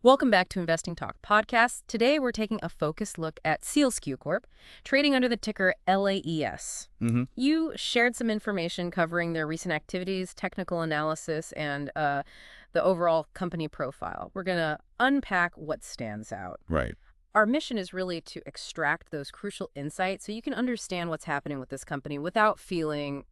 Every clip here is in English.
Welcome back to Investing Talk Podcast. Today we're taking a focused look at SEALSQ Corp, trading under the ticker LAES. You shared some information covering their recent activities, technical analysis, and the overall company profile. We're going to unpack what stands out. Right. Our mission is really to extract those crucial insights so you can understand what's happening with this company without feeling,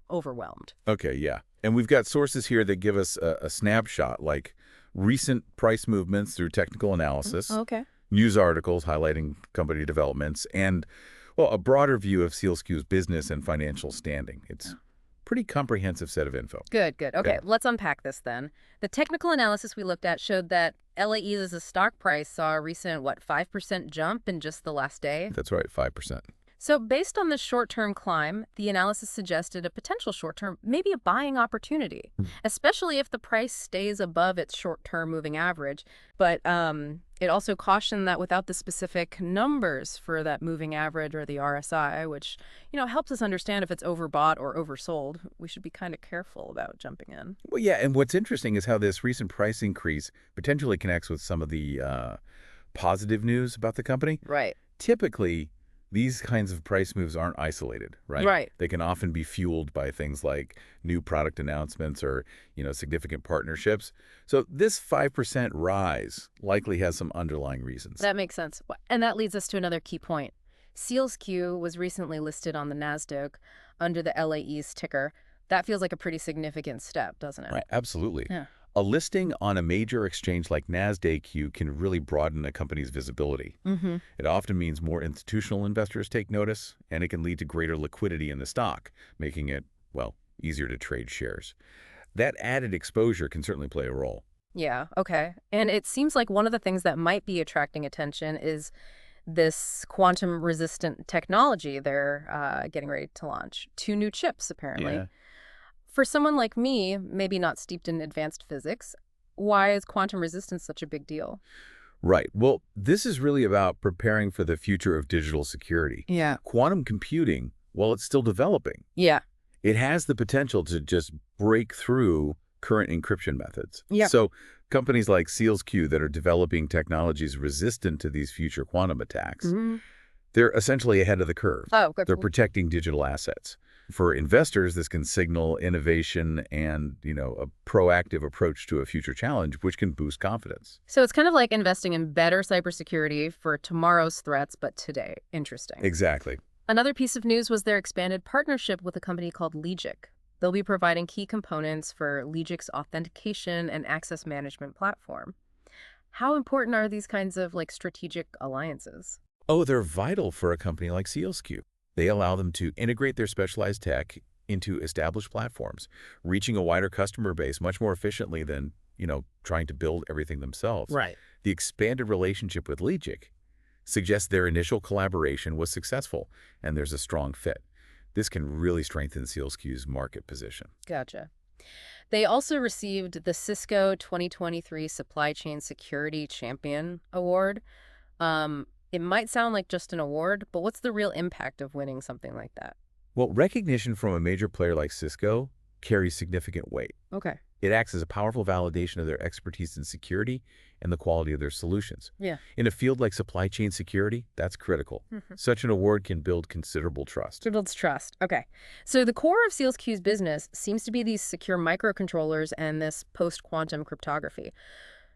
overwhelmed. Okay, yeah. And we've got sources here that give us a snapshot, like recent price movements through technical analysis, Okay. news articles highlighting company developments, and, well, a broader view of SEALSQ's business and financial standing. It's a pretty comprehensive set of info. Good. Okay, Yeah. let's unpack this then. The technical analysis we looked at showed that LAE's stock price saw a recent, 5% jump in just the last day? That's right, 5%. So based on this short-term climb, the analysis suggested a potential short-term, maybe a buying opportunity, especially if the price stays above its short-term moving average. But it also cautioned that without the specific numbers for that moving average or the RSI, which, helps us understand if it's overbought or oversold, we should be kind of careful about jumping in. Well, yeah, and what's interesting is how this recent price increase potentially connects with some of the positive news about the company. Right. Typically, these kinds of price moves aren't isolated, right? Right. They can often be fueled by things like new product announcements or, significant partnerships. So this 5% rise likely has some underlying reasons. That makes sense. And that leads us to another key point. SEALSQ was recently listed on the Nasdaq under the LAES ticker. That feels like a pretty significant step, doesn't it? Right, absolutely. Yeah. A listing on a major exchange like Nasdaq can really broaden a company's visibility. It often means more institutional investors take notice, and it can lead to greater liquidity in the stock, making it, easier to trade shares. That added exposure can certainly play a role. Yeah, okay. And it seems like one of the things that might be attracting attention is this quantum-resistant technology they're getting ready to launch. 2 new chips, apparently. Yeah. For someone like me, maybe not steeped in advanced physics, why is quantum resistance such a big deal? Right. Well, this is really about preparing for the future of digital security. Yeah. Quantum computing, while it's still developing, Yeah. it has the potential to just break through current encryption methods. Yeah. So companies like SEALSQ that are developing technologies resistant to these future quantum attacks, they're essentially ahead of the curve. Oh, good. They're protecting digital assets. For investors, this can signal innovation and, a proactive approach to a future challenge, which can boost confidence. So it's kind of like investing in better cybersecurity for tomorrow's threats, but today. Interesting. Exactly. Another piece of news was their expanded partnership with a company called Legic. They'll be providing key components for Legic's authentication and access management platform. How important are these kinds of strategic alliances? Oh, they're vital for a company like SEALSQ. They allow them to integrate their specialized tech into established platforms, reaching a wider customer base much more efficiently than, trying to build everything themselves. Right. The expanded relationship with Legic suggests their initial collaboration was successful and there's a strong fit. This can really strengthen SEALSQ's market position. Gotcha. They also received the Cisco 2023 Supply Chain Security Champion Award. It might sound like just an award, but what's the real impact of winning something like that? Well, recognition from a major player like Cisco carries significant weight. Okay. It acts as a powerful validation of their expertise in security and the quality of their solutions. Yeah. In a field like supply chain security, that's critical. Such an award can build considerable trust. It builds trust. Okay. So the core of SEALSQ's business seems to be these secure microcontrollers and this post-quantum cryptography,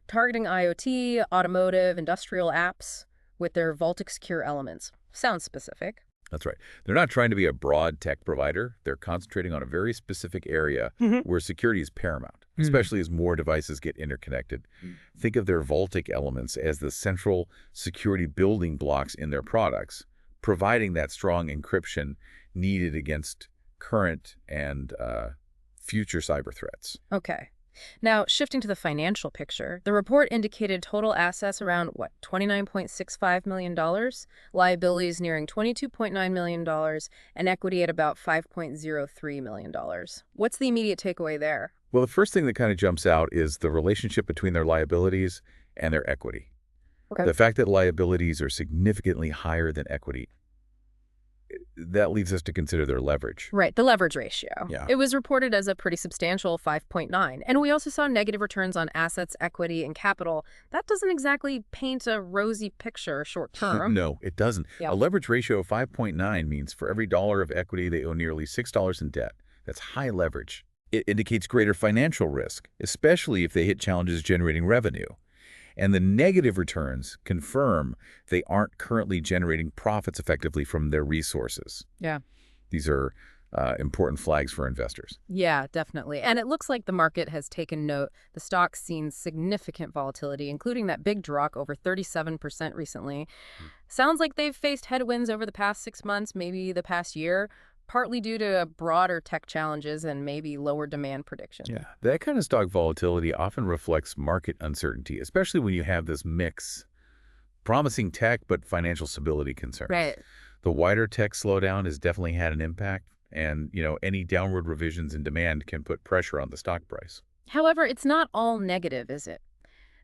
targeting IoT, automotive, industrial apps with their Vaultic secure elements. Sounds specific. That's right. They're not trying to be a broad tech provider. They're concentrating on a very specific area where security is paramount, especially as more devices get interconnected. Think of their Vaultic elements as the central security building blocks in their products, providing that strong encryption needed against current and future cyber threats. Okay. Now, shifting to the financial picture, the report indicated total assets around, $29.65 million, liabilities nearing $22.9 million, and equity at about $5.03 million. What's the immediate takeaway there? Well, the first thing that kind of jumps out is the relationship between their liabilities and their equity. Okay. The fact that liabilities are significantly higher than equity that leads us to consider their leverage. Right, the leverage ratio. Yeah. It was reported as a pretty substantial 5.9. And we also saw negative returns on assets, equity, and capital. That doesn't exactly paint a rosy picture short term. No, it doesn't. Yeah. A leverage ratio of 5.9 means for every dollar of equity, they owe nearly $6 in debt. That's high leverage. It indicates greater financial risk, especially if they hit challenges generating revenue. And the negative returns confirm they aren't currently generating profits effectively from their resources. Yeah. These are important flags for investors. Yeah, definitely. And it looks like the market has taken note. The stock's seen significant volatility, including that big drop over 37% recently. Sounds like they've faced headwinds over the past 6 months, maybe the past year, partly due to broader tech challenges and maybe lower demand predictions. Yeah, that kind of stock volatility often reflects market uncertainty, especially when you have this mix, promising tech but financial stability concerns. Right. The wider tech slowdown has definitely had an impact, and any downward revisions in demand can put pressure on the stock price. However, it's not all negative, is it?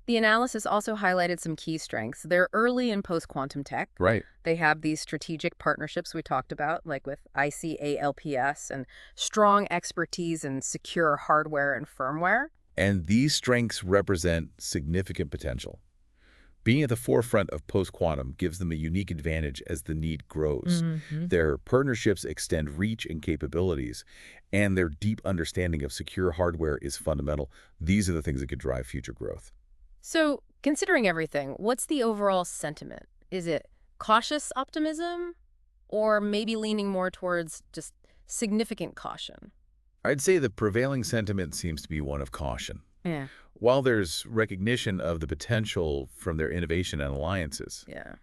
The analysis also highlighted some key strengths. They're early in post-quantum tech. Right. They have these strategic partnerships we talked about, like with ICALPS, and strong expertise in secure hardware and firmware. And these strengths represent significant potential. Being at the forefront of post-quantum gives them a unique advantage as the need grows. Their partnerships extend reach and capabilities, and their deep understanding of secure hardware is fundamental. These are the things that could drive future growth. So, considering everything, what's the overall sentiment? Is it cautious optimism or maybe leaning more towards just significant caution? I'd say the prevailing sentiment seems to be one of caution. Yeah. While there's recognition of the potential from their innovation and alliances, Yeah.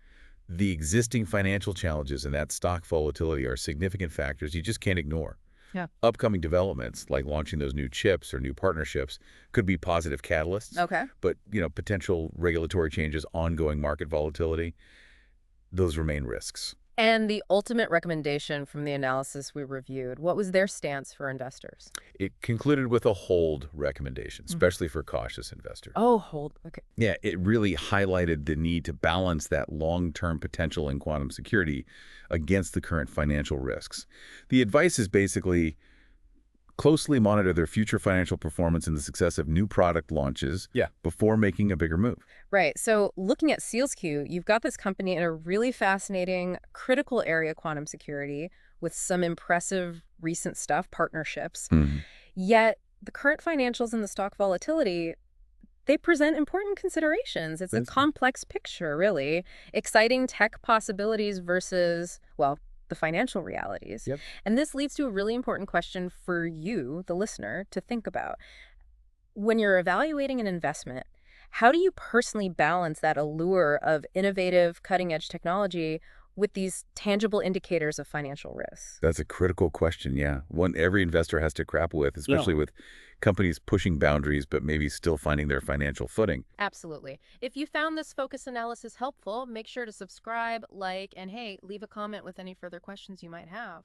the existing financial challenges and that stock volatility are significant factors you just can't ignore. Yeah. Upcoming developments, like launching those new chips or new partnerships, could be positive catalysts. Okay. But, potential regulatory changes, ongoing market volatility, those remain risks. And the ultimate recommendation from the analysis we reviewed, what was their stance for investors? It concluded with a hold recommendation, especially for cautious investors. Oh, hold. Okay. Yeah, it really highlighted the need to balance that long-term potential in quantum security against the current financial risks. The advice is basically closely monitor their future financial performance and the success of new product launches before making a bigger move. Right. So looking at SEALSQ, you've got this company in a really fascinating, critical area, quantum security, with some impressive recent stuff, partnerships. Yet the current financials and the stock volatility, they present important considerations. It's a complex picture, really. Exciting tech possibilities versus, well, the financial realities. And this leads to a really important question for you, the listener, to think about. When you're evaluating an investment, how do you personally balance that allure of innovative, cutting-edge technology with these tangible indicators of financial risk? That's a critical question, yeah. One every investor has to grapple with, especially with companies pushing boundaries but maybe still finding their financial footing. Absolutely. If you found this focus analysis helpful, make sure to subscribe, like, and hey, leave a comment with any further questions you might have.